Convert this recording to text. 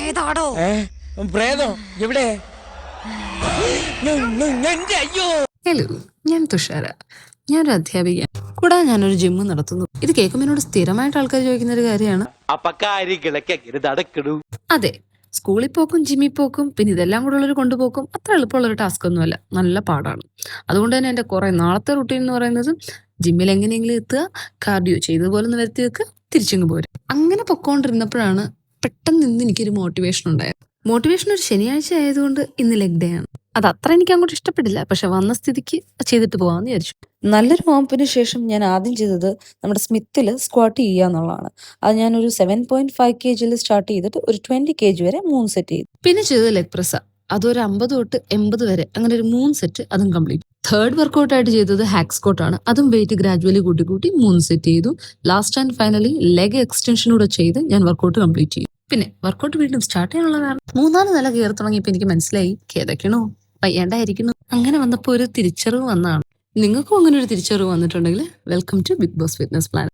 പ്രേതാടോ. പ്രേതോ എവിടെ? അയ്യോ. ഹലോ, ഞാൻ തുഷാര. ഞാനൊരു അധ്യാപിക, കൂടാതെ ഞാനൊരു ജിമ്മ് നടത്തുന്നു. ഇത് കേൾക്കുമ്പോൾ എന്നോട് സ്ഥിരമായിട്ട് ആൾക്കാർ ചോദിക്കുന്ന ഒരു കാര്യമാണ്, അതെ, സ്കൂളിൽ പോക്കും ജിമ്മിൽ പോക്കും പിന്നെ ഇതെല്ലാം കൂടെ ഉള്ളൊരു കൊണ്ടുപോക്കും അത്ര എളുപ്പമുള്ളൊരു ടാസ്ക് ഒന്നുമല്ല, നല്ല പാടാണ്. അതുകൊണ്ട് തന്നെ എൻ്റെ കുറെ നാളത്തെ റുട്ടീൻ എന്ന് പറയുന്നത് ജിമ്മിൽ എങ്ങനെയെങ്കിലും എത്തുക, കാർഡിയോ ചെയ്തതുപോലെ ഒന്ന് വരുത്തി വെക്കുക, തിരിച്ചിങ്ങ് പോരും. അങ്ങനെ പൊക്കോണ്ടിരുന്നപ്പോഴാണ് പെട്ടെന്ന് ഇന്ന് എനിക്കൊരു മോട്ടിവേഷൻ ഉണ്ടായത്. മോട്ടിവേഷൻ ഒരു ശനിയാഴ്ച ആയതുകൊണ്ട് ഇന്ന് ലെഗ് ഡേ ആണ്. അത് അത്ര എനിക്ക് അങ്ങോട്ട് ഇഷ്ടപ്പെട്ടില്ല, പക്ഷെ വന്ന സ്ഥിതിക്ക് ചെയ്തിട്ട് പോകാമെന്ന് വിചാരിച്ചു. നല്ലൊരു വാമ്പിന് ശേഷം ഞാൻ ആദ്യം ചെയ്തത് നമ്മുടെ സ്മിത്തിൽ സ്ക്വാട്ട് ചെയ്യുക എന്നുള്ളതാണ്. അത് ഞാനൊരു 7.5 kg സ്റ്റാർട്ട് ചെയ്തിട്ട് ഒരു 20 kg വരെ 3 സെറ്റ് ചെയ്തു. പിന്നെ ചെയ്തത് ലെഗ് പ്രസ്, അതൊരു 50 തൊട്ട് 80 വരെ, അങ്ങനെ ഒരു 3 സെറ്റ് അതും കംപ്ലീറ്റ്. തേർഡ് വർക്കൗട്ട് ആയിട്ട് ചെയ്തത് ഹാക്ക് സ്ക്വാട്ട് ആണ്. അതും വെയിറ്റ് ഗ്രാജുവലി കൂട്ടി 3 സെറ്റ് ചെയ്തു. ലാസ്റ്റ് ആൻഡ് ഫൈനലി ലെഗ് എക്സ്റ്റൻഷനൂടെ ചെയ്ത് ഞാൻ വർക്കൗട്ട് കംപ്ലീറ്റ് ചെയ്തു. പിന്നെ വർക്കൗട്ട് വീണ്ടും സ്റ്റാർട്ട് ചെയ്യാനുള്ള കാരണം 3-4 നില കയറി തുടങ്ങിയപ്പോൾ എനിക്ക് മനസ്സിലായി കേതയ്ക്കണോ വയ്യാണ്ടായിരിക്കുന്നു. അങ്ങനെ വന്നപ്പോൾ ഒരു തിരിച്ചറിവ് വന്നതാണ്. നിങ്ങൾക്കും അങ്ങനെ ഒരു തിരിച്ചറിവ് വന്നിട്ടുണ്ടെങ്കിൽ welcome to Bigg Boss fitness plan.